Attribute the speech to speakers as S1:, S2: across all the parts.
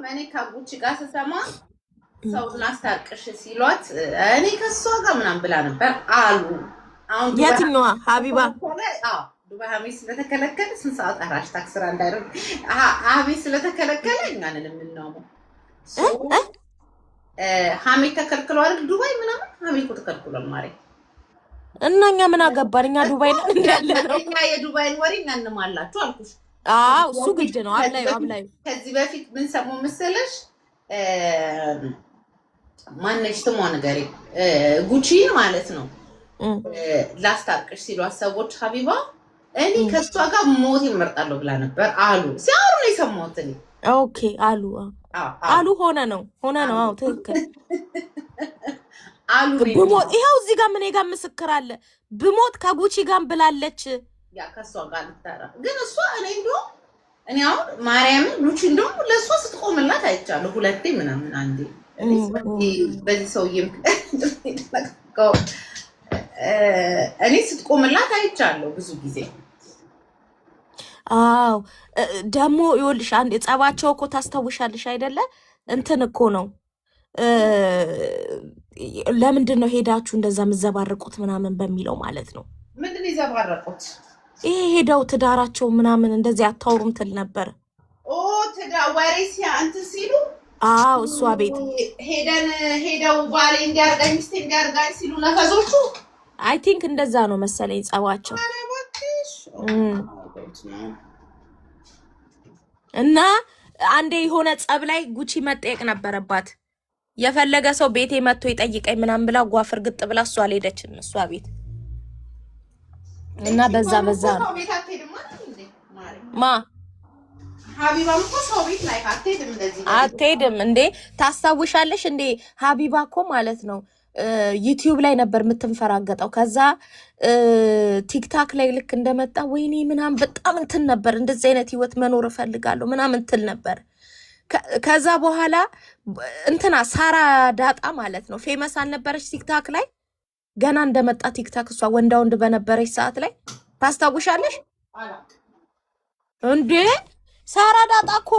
S1: እኔ ከጉቺ ጋር ስሰማ ሰው ላስታርቅሽ ሲሏት እኔ ከሷ ጋር ምናምን ብላ ነበር አሉ።
S2: አሁን የትኛዋ ሀቢባ?
S1: አዎ ዱባይ ሀሜት ስለተከለከለ ስንት ሰዓት አራሽ ታክስራ እንዳይረግ ሀሜት ስለተከለከለ እኛንን የምናውመው ሀሜት ተከልክሏል ዱባይ ምናምን ሀሜት ተከልክሏል ማለት
S2: እና እኛ ምን አገባን? እኛ ዱባይ ነን እንዳለ ነው።
S1: እኛ የዱባይን ወሬ እናንማላችሁ አልኩሽ።
S2: አዎ እሱ ግድ ነው። አብላዩ
S1: ከዚህ በፊት ምን ሰሞን መሰለሽ ማነሽ ስሟ ነገሬ ጉቺ ማለት ነው ላስታርቅሽ ሲሏት ሰዎች ሀቢባ እኔ ከሷ ጋር ሞት ይመርጣለሁ ብላ ነበር አሉ ሲያወሩ ነው የሰማሁት እኔ።
S2: ኦኬ አሉ ሆነ ነው። አዎ ትክክል አሉ ብሞት ይኸው እዚህ ጋር ምን ጋር ምስክር አለ። ብሞት ከጉቺ ጋር ብላለች።
S1: ያ ከሷ ጋር ልታራ ግን እሷ እኔ አሁን ማርያምን ጉቺ እንደውም ለእሷ ስትቆምላት አይቻለሁ ሁለቴ ምናምን አንዴ በዚህ ሰውዬም እኔ ስትቆምላት አይቻለሁ ብዙ ጊዜ።
S2: አዎ ደግሞ ይኸውልሽ አንድ ጸባቸው እኮ ታስታውሻለሽ አይደለ? እንትን እኮ ነው ለምንድን ነው ሄዳችሁ እንደዛ የምዘባርቁት ምናምን በሚለው ማለት ነው።
S1: ምንድን ነው የዘባረቁት?
S2: ይሄ ሄደው ትዳራቸው ምናምን እንደዚህ አታውሩም ትል ነበር።
S1: ወሬ እንትን ሲሉ
S2: አዎ እሷ ቤት
S1: ሄደው ባሌ እንዲያርጋኝ ሚስቴ እንዲያርጋኝ ሲሉ ነፈዞቹ
S2: አይ ቲንክ እንደዛ ነው መሰለኝ ጸባቸው። እና አንዴ የሆነ ጸብ ላይ ጉቺ መጠየቅ ነበረባት። የፈለገ ሰው ቤቴ መጥቶ ይጠይቀኝ ምናምን ብላ ጓፍር ግጥ ብላ እሷ አልሄደችም እሷ ቤት እና በዛ ነው ማ
S1: ሀቢባም እኮ ሰው ቤት ላይ
S2: አትሄድም እንዴ? ታስታውሻለሽ እንዴ? ሀቢባ እኮ ማለት ነው ዩቲዩብ ላይ ነበር የምትንፈራገጠው። ከዛ ቲክታክ ላይ ልክ እንደመጣ ወይኔ ምናምን በጣም እንትን ነበር፣ እንደዚህ አይነት ህይወት መኖር እፈልጋለሁ ምናምን እንትን ነበር። ከዛ በኋላ እንትና ሳራ ዳጣ ማለት ነው ፌመስ አልነበረች ቲክታክ ላይ ገና እንደመጣ ቲክታክ እሷ ወንዳ ወንድ በነበረች ሰዓት ላይ ታስታውሻለሽ እንዴ? ሳራ ዳጣ እኮ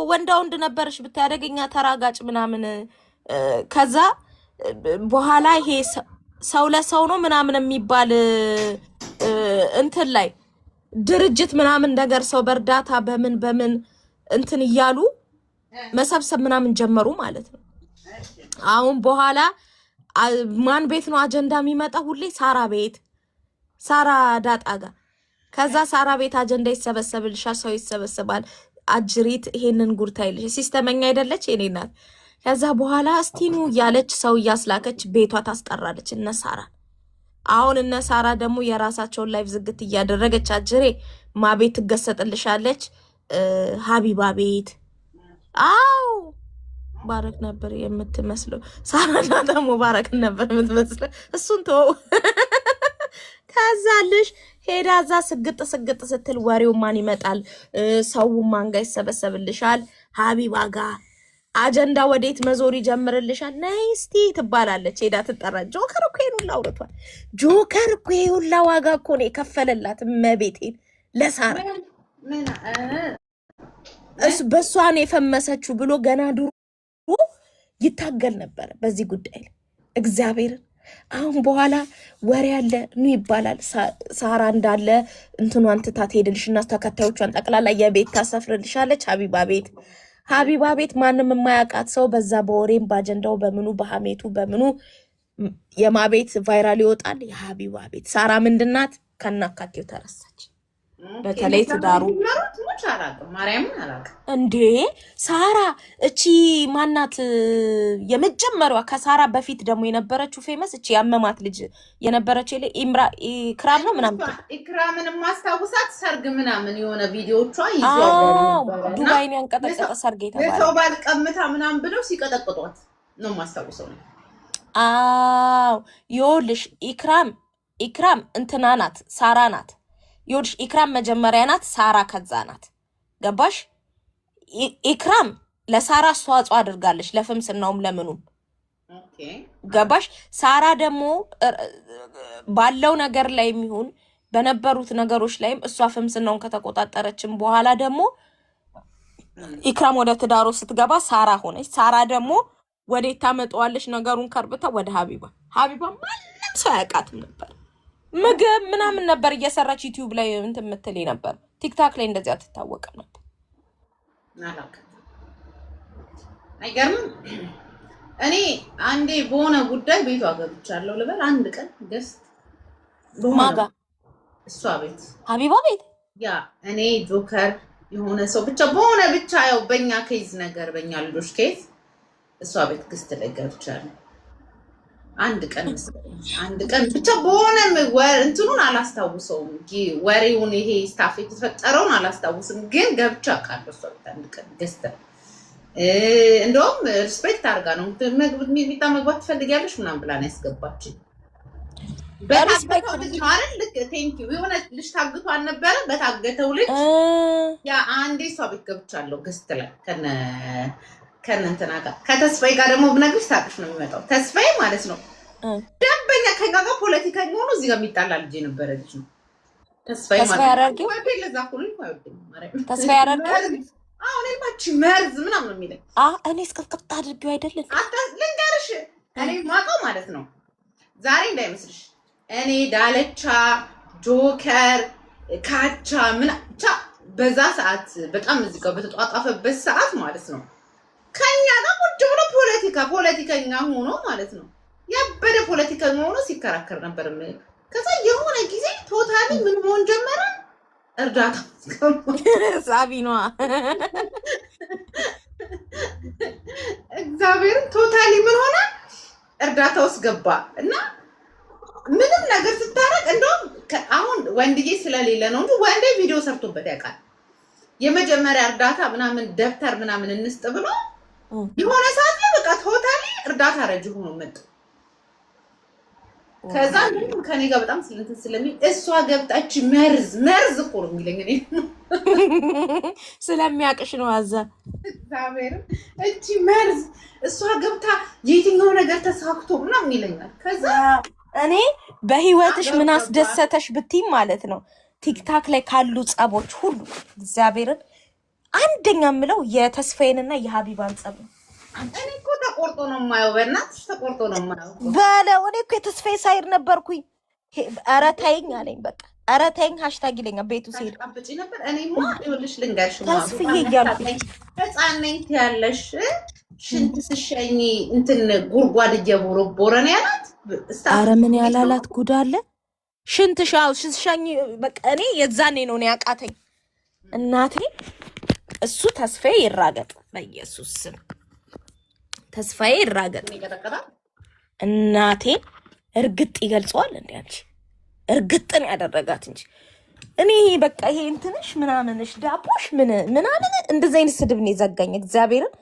S2: ወንዳ ወንድ ነበረች ብታደገኛ ተራጋጭ ምናምን። ከዛ በኋላ ይሄ ሰው ለሰው ነው ምናምን የሚባል እንትን ላይ ድርጅት ምናምን ነገር ሰው በእርዳታ በምን እንትን እያሉ መሰብሰብ ምናምን ጀመሩ ማለት ነው። አሁን በኋላ ማን ቤት ነው አጀንዳ የሚመጣ ሁሌ? ሳራ ቤት፣ ሳራ ዳጣ ጋር። ከዛ ሳራ ቤት አጀንዳ ይሰበሰብልሻል፣ ሰው ይሰበሰባል። አጅሪት ይሄንን ጉርታ ይልሽ ሲስተመኛ አይደለች የኔ ናት። ከዛ በኋላ እስቲኑ እያለች ሰው እያስላከች ቤቷ ታስጠራለች እነ ሳራ። አሁን እነ ሳራ ደግሞ የራሳቸውን ላይፍ ዝግት እያደረገች አጅሬ ማ ቤት ትገሰጥልሻለች? ሀቢባ ቤት። አው ባረክ ነበር የምትመስለው ሳራና ደግሞ ባረክ ነበር የምትመስለው። እሱን ተው። ከዛልሽ ሄዳ እዛ ስግጥ ስትል ወሬው ማን ይመጣል? ሰው ማን ጋር ይሰበሰብልሻል? ሀቢባ ጋር። አጀንዳ ወዴት መዞር ይጀምርልሻል? ነይ እስቲ ትባላለች። ሄዳ ትጠራ። ጆከር እኮ ይሁላ አውርቷል። ጆከር እኮ ይሁላ ዋጋ እኮ ነው የከፈለላት መቤቴን ለሳራ በሷን የፈመሰችው ብሎ ገና ድሮ ይታገል ነበር በዚህ ጉዳይ ላይ እግዚአብሔርን። አሁን በኋላ ወሬ ያለ ኑ ይባላል። ሳራ እንዳለ እንትኗን ትታ ትሄድልሽና ተከታዮቿን ጠቅላላ የቤት ታሰፍርልሻለች። ሀቢባ ቤት ማንም የማያውቃት ሰው በዛ በወሬም ባጀንዳው በምኑ በሐሜቱ በምኑ የማቤት ቫይራል ይወጣል። የሀቢባ ቤት ሳራ ምንድናት? ከናካቴው ተረሳች። በተለይ ትዳሩ እንዴ ሳራ እቺ ማናት? የመጀመሪያዋ ከሳራ በፊት ደግሞ የነበረችው ፌመስ እቺ ያመማት ልጅ የነበረችው ኢክራም ነው ምናምን።
S1: ኢክራምን ማስታውሳት ሰርግ ምናምን የሆነ ቪዲዮቿ
S2: ዱባይን ያንቀጠቀጠ ሰርግ የተባለ
S1: ለሰው ባል ቀምታ ምናምን ብለው ሲቀጠቅጧት ነው ማስታውሰው።
S2: አዎ ይኸውልሽ ኢክራም እንትና ናት፣ ሳራ ናት። ይኸውልሽ ኢክራም መጀመሪያ ናት፣ ሳራ ከዛ ናት። ገባሽ? ኢክራም ለሳራ አስተዋጽኦ አድርጋለች ለፍምስናውም ለምኑም። ገባሽ? ሳራ ደግሞ ባለው ነገር ላይ የሚሆን በነበሩት ነገሮች ላይም እሷ ፍምስናውን ከተቆጣጠረችም በኋላ ደግሞ ኢክራም ወደ ትዳሩ ስትገባ ሳራ ሆነች። ሳራ ደግሞ ወዴት ታመጣዋለች ነገሩን ከርብታ ወደ ሀቢባ ማንም ሰው አያውቃትም ነበር። ምግብ ምናምን ነበር እየሰራች ዩቲዩብ ላይ እንትን የምትል ነበር። ቲክታክ ላይ እንደዚህ አትታወቅም ነበር።
S1: አይገርምም? እኔ አንዴ በሆነ ጉዳይ ቤቷ ገብቻለሁ ልበል። አንድ ቀን ገስት
S2: ማጋ
S1: እሷ ቤት
S2: ሀቢባ ቤት
S1: ያ እኔ ጆከር የሆነ ሰው ብቻ በሆነ ብቻ ያው በእኛ ኬዝ ነገር በእኛ ልጆች ኬዝ እሷ ቤት ግስት ላይ ገብቻለሁ። አንድ ቀን ብቻ በሆነ እንትኑን አላስታውሰውም፣ ወሬውን ይሄ ስታፍ የተፈጠረውን አላስታውስም፣ ግን ገብቻ አውቃለሁ እሷ ቤት አንድ ቀን ገስት። እንደውም ሪስፔክት አድርጋ ነው ሚጣ መግባት ትፈልጊያለሽ ምናምን ብላ ነው ያስገባችኝ። በታገተው ልጅ ነው አይደል? ልክ ቴንክ ዩ የሆነ ልጅ ታግቶ አልነበረ? በታገተው ልጅ ያ አንዴ እሷ ቤት ገብቻለሁ ገስት ላይ ከእንትና ጋር ከተስፋዬ ጋር ደግሞ ብነግርሽ ታውቅሽ ነው የሚመጣው። ተስፋዬ ማለት ነው ደንበኛ ከኛ ጋር ፖለቲከኛ ሆኖ እዚህ ጋር የሚጣላ ልጅ የነበረ ልጅ ነው። ተስፋዬ ማለት ነው ለዛ ሁሉ አይወደኝም ማለት
S2: ተስፋዬ ያደርገው
S1: አሁን ማቺ መርዝ ምናምን ነው የሚለኝ።
S2: እኔ እስቅጥቅጥ አድርጌው አይደለም
S1: ልንገርሽ፣ እኔ ማውቀው ማለት ነው ዛሬ እንዳይመስልሽ እኔ ዳለቻ ጆከር ካቻ ምን ብቻ በዛ ሰዓት በጣም እዚህ ጋር በተጧጧፈበት ሰዓት ማለት ነው ከኛ ጋር ቁጭ ብሎ ፖለቲከኛ ሆኖ ማለት ነው ያበደ ፖለቲከኛ ሆኖ ሲከራከር ነበር። ከዛ የሆነ ጊዜ ቶታሊ ምን መሆን ጀመረ? እርዳታ
S2: ሳቢኗ
S1: እግዚአብሔርን ቶታሊ ምን ሆነ? እርዳታ ውስጥ ገባ እና ምንም ነገር ስታረቅ እንደውም አሁን ወንድዬ ስለሌለ ነው እንጂ ወንዴ ቪዲዮ ሰርቶበት ያውቃል። የመጀመሪያ እርዳታ ምናምን ደብተር ምናምን እንስጥ ብሎ የሆነ ሰዓት ላይ በቃ ቶታሊ እርዳታ ረጅ ሆኖ መጣ። ከዛ ምንም ከኔ ጋር በጣም ስለንትን ስለሚል እሷ ገብጣች መርዝ እኮ ነው የሚለኝ እኔ
S2: ስለሚያቅሽ ነው አዛ
S1: እግዚአብሔር እቺ መርዝ እሷ ገብታ የትኛው ነገር ተሳክቶ ምናምን ይለኛል። ከዛ
S2: እኔ በህይወትሽ ምን አስደሰተሽ ብትይ ማለት ነው ቲክታክ ላይ ካሉ ጸቦች ሁሉ እግዚአብሔርን አንደኛ ምለው የተስፋዬንና የሀቢባን ጸብ ነው።
S1: እኔ እኮ ተቆርጦ ነው የማየው፣ በእናትሽ ተቆርጦ ነው የማየው
S2: በለው። እኔ እኮ የተስፋዬ ሳይድ ነበርኩኝ። ኧረ ተይኝ አለኝ። በቃ ኧረ ተይኝ ሃሽታግ ይለኛል ቤቱ ሲሄድ
S1: አብጪ ነበር። እኔማ ይኸውልሽ ልንገርሽ
S2: ተስፍዬ እያልኩኝ
S1: ህፃን ነኝ ትያለሽ ሽንት ስሸኝ እንትን ጉርጓድ እየቦረቦረ ነው ያላት።
S2: ኧረ ምን ያላላት ጉድ አለ። ሽንት ሻው ስሸኝ በቃ እኔ የዛኔ ነው ያቃተኝ። እናቴ እሱ ተስፋዬ ይራገጥ በኢየሱስ ስም ተስፋዬ ይራገጥ። እናቴ እርግጥ ይገልጸዋል እንዴ አንቺ እርግጥን ያደረጋት እንጂ እኔ በቃ ይሄ እንትንሽ ምናምንሽ ዳቦሽ ምናምን እንደዚህ አይነት ስድብ ነው የዘጋኝ እግዚአብሔርን።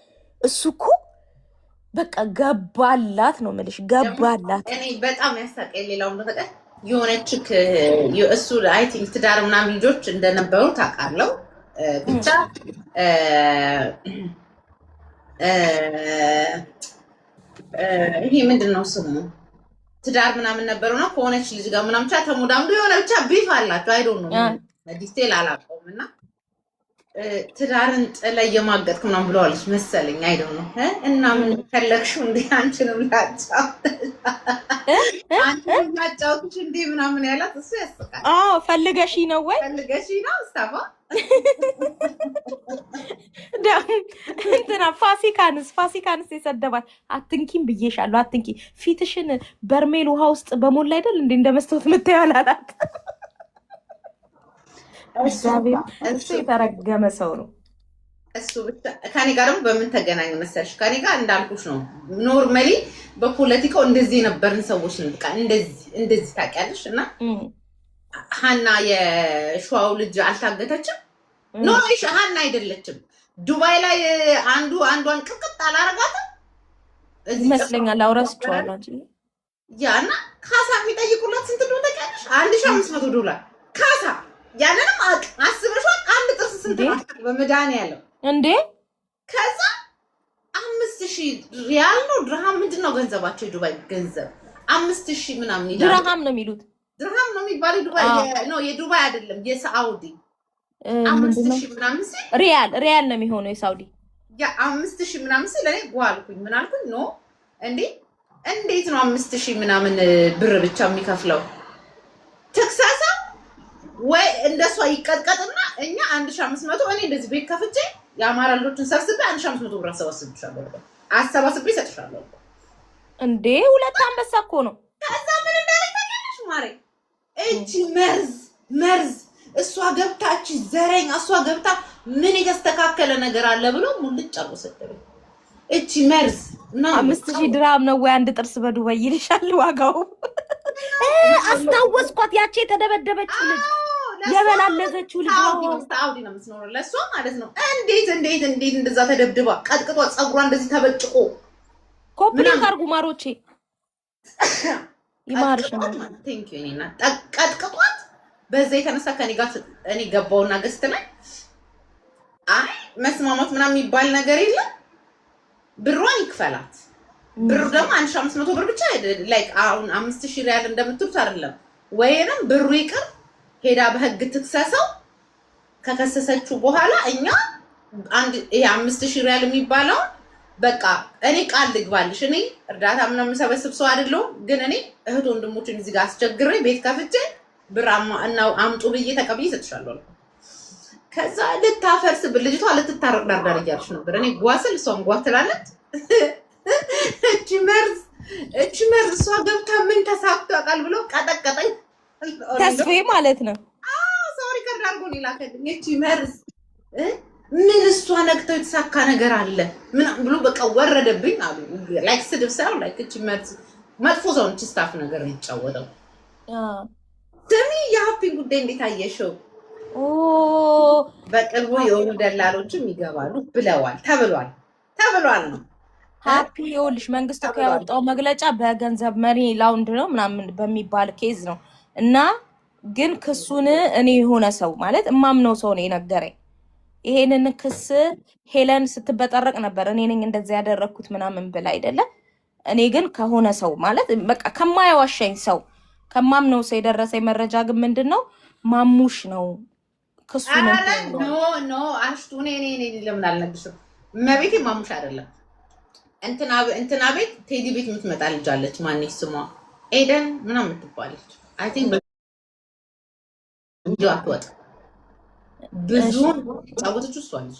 S2: እሱ እኮ በቃ ገባላት ነው የምልሽ ገባላት።
S1: እኔ በጣም ያሳቀኝ ሌላው እንደተቀ የሆነች እሱ አይ ቲንክ ትዳር ምናምን ልጆች እንደነበሩ ታውቃለሁ። ብቻ ይሄ ምንድን ነው ስሙ ትዳር ምናምን ነበሩና ከሆነች ልጅ ጋር ምናምን ብቻ ተሙዳምዱ የሆነ ብቻ ቢፍ አላቸው። አይ ዶንት ኖ ዲቴል አላውቀውም። እና ትዳርን ጥለ የማገጥክ ምናምን ብለዋለች መሰለኝ። አይ ዶንት ኖ እና ምን ፈለግሽው እንዴ አንቺንም ላጫውትሽ እንዴ ምናምን ያላት እሱ ያስቃል።
S2: ፈልገሽ ነው ወይ
S1: ፈልገሽ ነው ስታፋ
S2: እንትና ፋሲካንስ የሰደባት አትንኪም ብዬሻለሁ። አትንኪ ፊትሽን በርሜል ውሃ ውስጥ በሞላ አይደል እንዴ እንደመስታወት የምታየው አላት። እሱ የተረገመ ሰው ነው።
S1: እሱ ብቻ ከኔ ጋር ደግሞ በምን ተገናኘ መሰለሽ? ከኔ ጋር እንዳልኩሽ ነው። ኖርማሊ በፖለቲካው እንደዚህ የነበርን ሰዎች ነው። በቃ እንደዚህ ታውቂያለሽ። እና ሀና የሸዋው ልጅ አልታገተችም? ኖ ሀና አይደለችም። ዱባይ ላይ አንዷን ቅጥቅጥ አላረጋትም
S2: ይመስለኛል። አውራስቸዋለሁ እንጂ
S1: ያና ካሳ የሚጠይቁላት ስንት እንደሆነ ታውቂያለሽ? $1500 ካሳ። ያንንም አስበሽዋል? አንድ ጥርስ ስንት ነው በመድኃኒዓለም እንዴ? ከዛ 5000 ሪያል ነው ድርሃም ምንድን ነው ገንዘባቸው? የዱባይ ገንዘብ 5000 ምናምን ይላል።
S2: ድርሃም ነው የሚሉት።
S1: ድርሃም ነው የሚባለው ዱባይ ነው። የዱባይ አይደለም የሳዑዲ 5000 ምናምን ሲል
S2: ሪያል ነው የሚሆነው የሳውዲ
S1: ያ 5000 ምናምን ሲል እኔ ጓልኩኝ ምን አልኩኝ ኖ እንዴት ነው 5000 ምናምን ብር ብቻ የሚከፍለው ተክሳሳ ወይ እንደሷ ይቀጥቀጥና እኛ 1500 እኔ እንደዚህ ቤት ከፍቼ የአማራ ልጆችን ሰብስቤ 1500 ብር አሰባስቤ እሰጥሻለሁ እንዴ ሁለት አንበሳ እኮ ነው ከዛ ምን እንዳለሽ ማሬ እቺ መርዝ እሷ ገብታች ዘረኛ እሷ ገብታ ምን የተስተካከለ ነገር አለ ብሎ ሙልጭ አርጎ ሰደበ እቺ መርዝ እና
S2: 5000 ድርሃም ነው ወይ አንድ ጥርስ በዱባይ ይልሻል ዋጋው አስታወስኳት ያቺ የተደበደበችው ልጅ የበላለዘችው ልጅ
S1: ሳውዲ ነው የምትኖረው ለሷ ማለት ነው እንዴት እንደዛ ተደብድባ ቀጥቅጧ ጸጉሯ እንደዚህ ተበጭቆ
S2: ኮፕሊንግ አርጉ ማሮቼ ይማርሽ ነው
S1: ቴንክ ዩ እኔና ቀጥቅጧት በዛ የተነሳ ከኔ ጋር እኔ ገባውና ገስት ላይ አይ መስማማት ምናምን የሚባል ነገር የለም ብሯን ይክፈላት ብሩ ደግሞ 1500 ብር ብቻ ላይክ አሁን 5000 ሪያል እንደምትሉት አይደለም ወይንም ብሩ ይቅር ሄዳ በህግ ትክሰሰው ከከሰሰችው በኋላ እኛ አንድ ይሄ 5000 ሪያል የሚባለው በቃ እኔ ቃል ልግባልሽ እኔ እርዳታ ምናምን ሰበስብ ሰው አይደለም ግን እኔ እህት ወንድሞችን እዚህ ጋር አስቸግሬ ቤት ከፍቼ ብራማ እና አምጡ ብዬ ተቀብዬ ሰጥሻለሁ ከዛ ልታፈርስ ልጅቷ ልትታረቅ ዳርዳር እያልሽ ነበር እኔ ጓስል እሷም ጓትላለች እቺ መርዝ እሷ ገብታ ምን ተሳክቶ ያውቃል ብሎ ቀጠቀጠኝ
S2: ተስፋዬ ማለት ነው
S1: ሶሪ ከዳርጎን ይላከልኝ እቺ መርዝ ምን እሷ ነክተው የተሳካ ነገር አለ ምን ብሎ በቃ ወረደብኝ አሉ ላይክ ስድብ ሳይሆን ላይክ እቺ መርዝ መጥፎ ሰው ነች ስታፍ ነገር ይጫወተው ስሚ የሀፒን ጉዳይ እንዴት አየሽው በቅርቡ የሆኑ ደላሎችም ይገባሉ ብለዋል ተብሏል ነው
S2: ሀፒ ይኸውልሽ መንግስት ያወጣው መግለጫ በገንዘብ መሪ ላውንድ ነው ምናምን በሚባል ኬዝ ነው እና ግን ክሱን እኔ የሆነ ሰው ማለት እማምነው ሰው ነው የነገረኝ ይሄንን ክስ ሄለን ስትበጠረቅ ነበር እኔ ነኝ እንደዚህ ያደረኩት ምናምን ብላ አይደለ እኔ ግን ከሆነ ሰው ማለት በቃ ከማይዋሸኝ ሰው ከማምነው ሰው የደረሰኝ መረጃ ግን ምንድነው ማሙሽ ነው ክሱ
S1: ኖ አሽቱ እኔ ለምን አልነግርሽም መቤቴ ማሙሽ አይደለም እንትና ቤት ቴዲ ቤት የምትመጣ ልጅ አለች ማንሽ ስሟ ኤደን ምናምን የምትባለች አይ ቲንክ ብዙ አትወጣ ብዙ ጫወተች እሷ ልጅ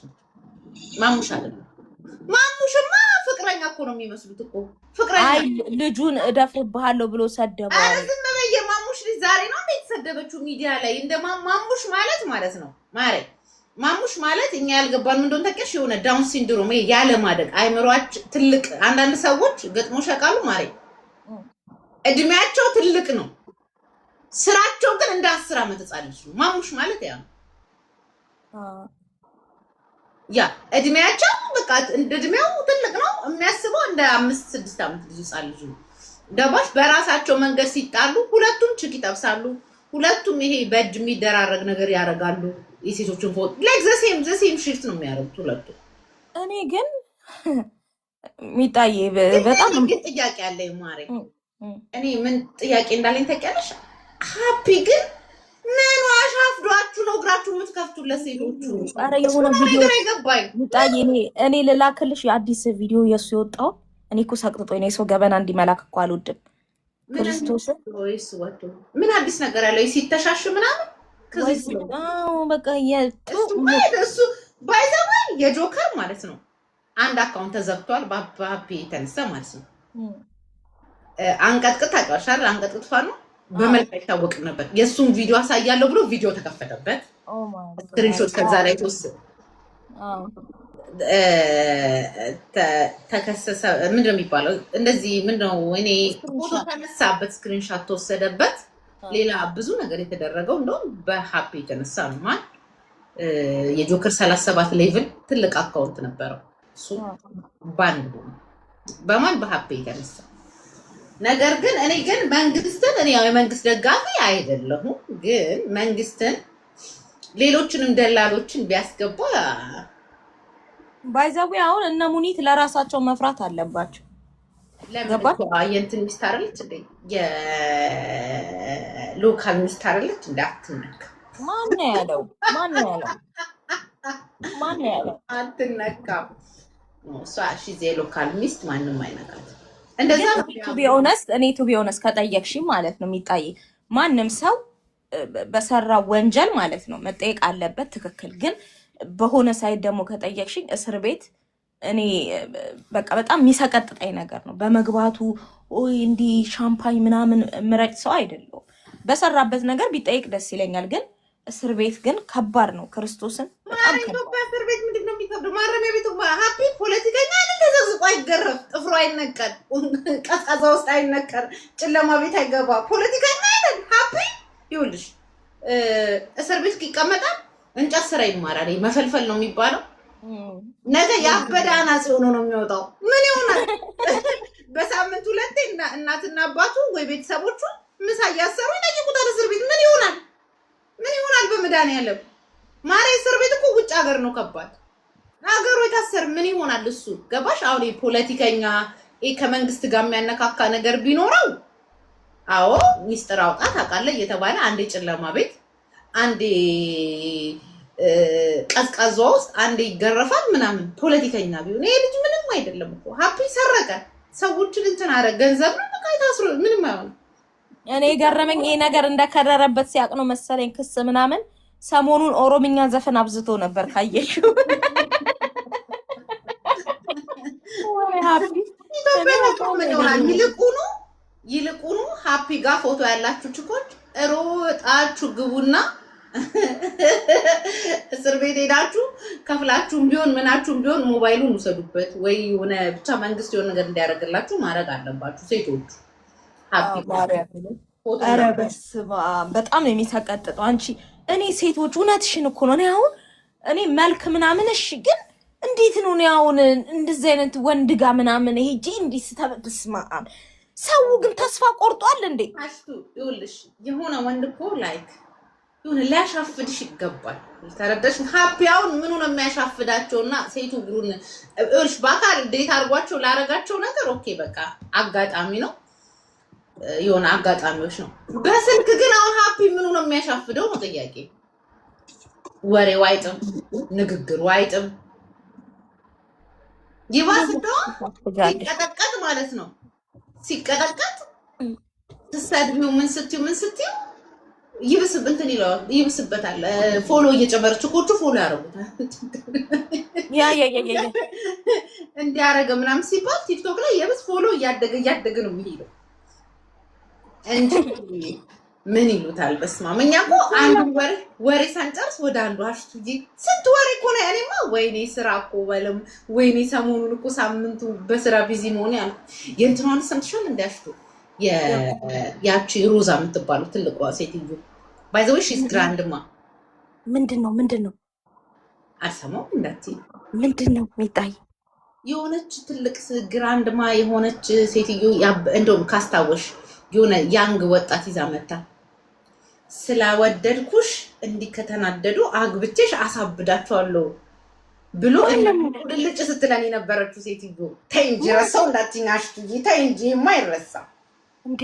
S1: ማሙሽ አይደለም ማሙሽማ ፍቅረኛ እኮ ነው የሚመስሉት እኮ ፍቅረኛ
S2: አይ ልጁን እደፍርብሃለሁ ብሎ ሰደበው
S1: አረዝም የማሙሽ ልጅ ዛሬ ነው የተሰደበችው ሚዲያ ላይ እንደ ማሙሽ ማለት ነው ማሬ ማሙሽ ማለት እኛ ያልገባን ምን እንደሆነ ታውቂያለሽ የሆነ ዳውን ሲንድሮም ያለ ማደግ አይምሮአቸው ትልቅ አንዳንድ ሰዎች ገጥሞሽ ያውቃሉ ማሬ እድሜያቸው ትልቅ ነው ስራቸው ግን እንደ 10 ዓመት ጻልሽ ነው ማሙሽ ማለት ያ ያ እድሜያቸው በቃ እንደ እድሜው ትልቅ ነው የሚያስበው እንደ 5-6 ዓመት ልጅ ጻልሽ ነው ገባሽ በራሳቸው መንገድ ሲጣሉ ሁለቱም ችክ ይጠብሳሉ ሁለቱም ይሄ በእጅ የሚደራረግ ነገር ያደርጋሉ የሴቶችን ፎቶ ላይክ ዘሴም ሽፍት ነው የሚያደርጉት ሁለቱም
S2: እኔ ግን ሚጣዬ በጣም
S1: ጥያቄ አለኝ ማሬ እኔ ምን ጥያቄ እንዳለኝ ታውቂያለሽ ሀፒ ግን ምን ዋሻፍዷችሁ ነው እግራችሁ የምትከፍቱለት ሴቶቹ
S2: ኧረ የሆነ ቪዲዮ ሚጣዬ እኔ ልላክልሽ የአዲስ ቪዲዮ የሱ የወጣው እኔ እኮ ሰቅጥጦኝ ነው የሰው ገበና እንዲመላክ እኮ አልወድም ክርስቶስ
S1: ወይስ ወጥቶ ምን አዲስ ነገር አለው ሲተሻሽ ምናምን
S2: ከዚህ በቃ
S1: እሱ ባይዘው የጆከር ማለት ነው አንድ አካውንት ተዘግቷል በሀፒ የተነሳ ማለት ነው አንቀጥቅጥ ታውቂዋለሽ አንቀጥቅጥ ፋኖ በመልክ አይታወቅም ነበር የእሱን ቪዲዮ አሳያለሁ ብሎ ቪዲዮ ተከፈተበት ስክሪንሾት ከዛ ላይ ተወሰደ ተከሰሰ ምንድነው የሚባለው እንደዚህ ምንድነው እኔ ፎቶ ተነሳበት ስክሪንሾት ተወሰደበት ሌላ ብዙ ነገር የተደረገው እንደውም በሀፒ የተነሳ ነው ማለት የጆከር 37 ሌቭል ትልቅ አካውንት ነበረው እሱ ባንዱ በማን በሀፒ የተነሳ ነገር ግን እኔ ግን መንግስትን እኔ የመንግስት ደጋፊ አይደለሁም ግን መንግስትን ሌሎችንም ደላሎችን ቢያስገባ
S2: ባይዛው አሁን እነ ሙኒት ለራሳቸው መፍራት አለባቸው
S1: ለምን የእንትን ሚስት አይደለች እንዴ የሎካል ሚስት አይደለች እንዳትነካ
S2: ማን ነው ያለው? ማን ነው ያለው? ማን ነው ያለው?
S1: አትነካም። እሷ ሺ ዜ ሎካል ሚስት ማንም አይነካት። እንደዛ
S2: ቱ ቢ ኦነስት ከጠየቅሽ ማለት ነው የሚጣይ ማንም ሰው በሰራው ወንጀል ማለት ነው መጠየቅ አለበት። ትክክል። ግን በሆነ ሳይድ ደግሞ ከጠየቅሽኝ እስር ቤት እኔ በቃ በጣም የሚሰቀጥጠኝ ነገር ነው በመግባቱ። እንዲህ ሻምፓኝ ምናምን ምረጭ ሰው አይደለሁም። በሰራበት ነገር ቢጠይቅ ደስ ይለኛል። ግን እስር ቤት ግን ከባድ ነው። ክርስቶስን በጣም
S1: ኢትዮጵያ እስር ቤት ምንድን ነው የሚከብደው? ማረሚያ ቤቱ ሀፒ ፖለቲከኛ አይደል? ተዘግዝቆ አይገረፍ፣ ጥፍሩ አይነቀል፣ ቀዝቃዛ ውስጥ አይነቀር፣ ጨለማ ቤት አይገባ። ፖለቲከኛ አይደል? ሀፒ ይኸውልሽ እስር ቤት ይቀመጣል፣ እንጨት ስራ ይማራል። መፈልፈል ነው የሚባለው። ነገ ያበደ አናጺ ሆኖ ነው የሚወጣው። ምን ይሆናል? በሳምንት ሁለቴ እናትና አባቱ ወይ ቤተሰቦቹ ምሳ እያሰሩ ይጠይቁታል። እስር ቤት ምን ይሆናል? ምን ይሆናል? በመድኃኒዓለም ማሬ እስር ቤት እኮ ውጭ ሀገር ነው ከባድ። ሀገሩ የታሰር ምን ይሆናል? እሱ ገባሽ? አሁን ፖለቲከኛ ከመንግስት ጋር የሚያነካካ ነገር ቢኖረው አዎ ሚስጥር አውጣ ታውቃለህ እየተባለ አንዴ ጨለማ ቤት፣ አንዴ ቀዝቃዛ ውስጥ፣ አንዴ ይገረፋል ምናምን። ፖለቲከኛ ቢሆን ይሄ ልጅ ምንም አይደለም እኮ ሀፒ ሰረቀ፣ ሰዎችን እንትን አረ ገንዘብ ነው በቃ ታስሮ ምንም አይሆንም።
S2: እኔ ገረመኝ ይሄ ነገር እንደከረረበት ሲያቅ ነው መሰለኝ ክስ ምናምን። ሰሞኑን ኦሮምኛ ዘፈን አብዝቶ ነበር ካየሽው። ወይ ሀፒ
S1: ይልቁኑ ሀፒ ጋር ፎቶ ያላችሁ ችኮች ሮጣችሁ ግቡና እስር ቤት ሄዳችሁ ከፍላችሁም ቢሆን ምናችሁም ቢሆን ሞባይሉን ውሰዱበት፣ ወይ የሆነ ብቻ መንግስት የሆነ ነገር እንዲያደርግላችሁ ማድረግ አለባችሁ ሴቶቹ።
S2: ኧረ በስመ አብ በጣም ነው የሚሰቀጥጠው። አንቺ እኔ ሴቶች እውነትሽን እኮ ነው። እኔ መልክ ምናምን እሺ፣ ግን እንዴት ነው እኔ አሁን እንደዚህ አይነት ወንድ ጋር ምናምን ሄጄ እንዴት ስተበስማ ሰው ግን ተስፋ ቆርጧል እንዴ?
S1: አሽቱ ይኸውልሽ የሆነ ወንድ እኮ ላይክ የሆነ ሊያሻፍድሽ ይገባል። ተረዳሽ? ሀፒያውን ምኑ ነው የሚያሻፍዳቸውና ሴቱ ግሩን እርሽ በአካል ዴት አድርጓቸው ላረጋቸው ነገር ኦኬ በቃ አጋጣሚ ነው የሆነ አጋጣሚዎች ነው። በስልክ ግን አሁን ሀፒ ምኑ ነው የሚያሻፍደው ነው ጥያቄ። ወሬው አይጥም፣ ንግግሩ አይጥም። ይባስ ሲቀጠቀጥ ማለት ነው ሲቀጠቀጥ ትሰድሚው ምን ስትዩ ይብስብ እንትን ይለዋል፣ ይብስበታል። ፎሎ እየጨመረ ችኮቹ ፎሎ ያደርጉታል። እንዲያረገ ምናምን ሲባል ቲክቶክ ላይ የብስ ፎሎ እያደገ ነው የሚሄደው እንጂ ምን ይሉታል? በስማም እኛ እኮ አንዱ ወሬ ሳንጨርስ ወደ አንዱ አሽቱጂ ስንት ወሬ እኮ ነው። እኔማ ወይኔ ስራ እኮ በለም ወይኔ ሰሞኑን እኮ ሳምንቱ በስራ ቢዚ መሆን ያልኩ የእንትኗን ሰምተሻል? እንዳሽቱ ያቺ ሮዛ የምትባለው ትልቋ ሴትዮ ባይ ዘ ዌይ ሺዝ ግራንድማ።
S2: ምንድነው
S1: አልሰማሁም እንዳትዪ።
S2: ምንድነው ሚጣይ?
S1: የሆነች ትልቅ ግራንድማ የሆነች ሴትዮ እንደውም ካስታወሽ የሆነ ያንግ ወጣት ይዛ መታ ስላወደድኩሽ እንዲህ ከተናደዱ አግብቼሽ አሳብዳቸዋለሁ ብሎ ልጭ ስትለን የነበረችው ሴትዮ። ተይ እንጂ ረሳው እንዳትኛሽ ተይ እንጂ የማይረሳ
S2: እንዴ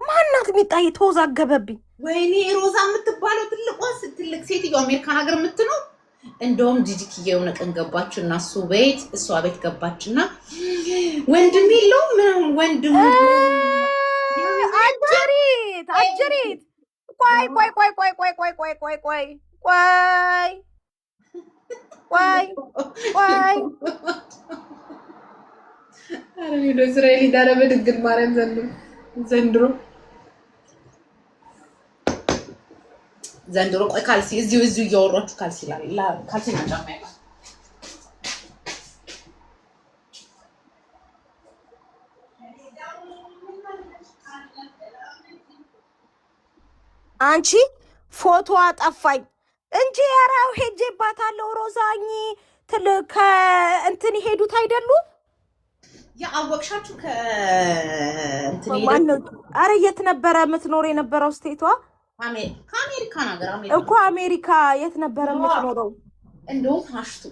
S2: ማናት? ሚጣይ ተወዛገበብኝ።
S1: ወይኔ ሮዛ የምትባለው ትልቅ ሴትዮ አሜሪካን ሀገር የምትኖር እንደውም ጂጂክዬ የሆነ ቀን ገባችና እሷ ቤት ገባችና ወንድም የለውም ምናምን ወንድሙ
S2: አጀሪት
S1: አረ እስራኤል ዳረ በድንግል ማርያም ዘንድሮ ቆይ ካልሲ እዚሁ እያወራችሁ ካልሲ ናጫማ ይላል።
S2: አንቺ ፎቶ አጠፋኝ እንጂ ያራው ሄጄባታለሁ። ሮዛኝ ከእንትን ሄዱት አይደሉ?
S1: ያወቅሻችሁ ከእንትን
S2: አረ የት ነበረ የምትኖር የነበረው? ስቴቷ
S1: ከአሜሪካ ነገር
S2: እኮ አሜሪካ የት ነበረ የምትኖረው?
S1: እንደውም ታሽቱ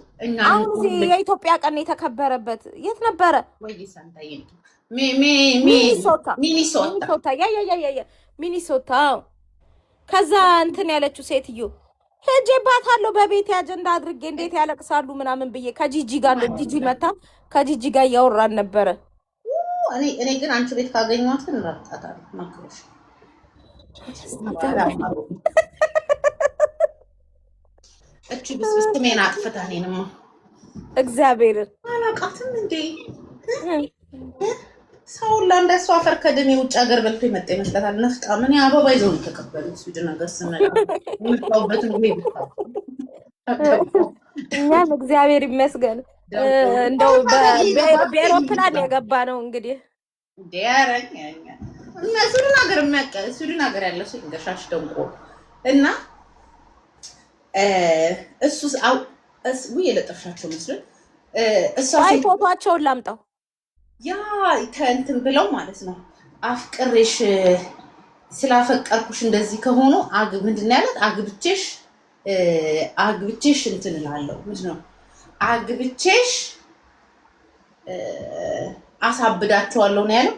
S2: አሁን እዚህ የኢትዮጵያ ቀን የተከበረበት የት ነበረ? ሚኒሶታ። ሚኒሶታ ከዛ እንትን ያለችው ሴትዮ ሄጄባታለሁ በቤት አጀንዳ አድርጌ እንዴት ያለቅሳሉ ምናምን ብዬ ከጂጂ ጋር ጂጂ መታ ከጂጂ ጋር እያወራን ነበረ።
S1: እኔ ግን አንቺ ቤት ካገኘኋት ግን እረግጣታለሁ። ማክሮሽ እቺ ብስብስ ስሜን አጥፍታ እኔንማ
S2: እግዚአብሔርን
S1: አላውቃትም እንዴ ሰው ለእንደሷ አፈር ከደሜ ውጭ ሀገር በልቶ የመጣ ይመስላታል። ነፍጣ ምን አበባ ይዘው ነው የተቀበሉት ስዊድን ሀገር ስንመጣ የምታውበትን ወይ
S2: እኛም እግዚአብሔር ይመስገን እንደው በኤሮፕላን የገባ ነው እንግዲህ
S1: ዲያረኛ እና ስዊድን ሀገር ያለው ሰው እንደሻሽ ደንቆ እና እሱስ የለጠፍሻቸው መስሎኝ እሷ
S2: ፎቶቸውን ላምጣው
S1: ያ ከእንትን ብለው ማለት ነው አፍቅሬሽ ስላፈቀርኩሽ እንደዚህ ከሆኑ ምንድን ያለት አግብቼሽ እንትን እላለሁ ምንድን ነው አግብቼሽ አሳብዳቸዋለሁ ነው ያለው።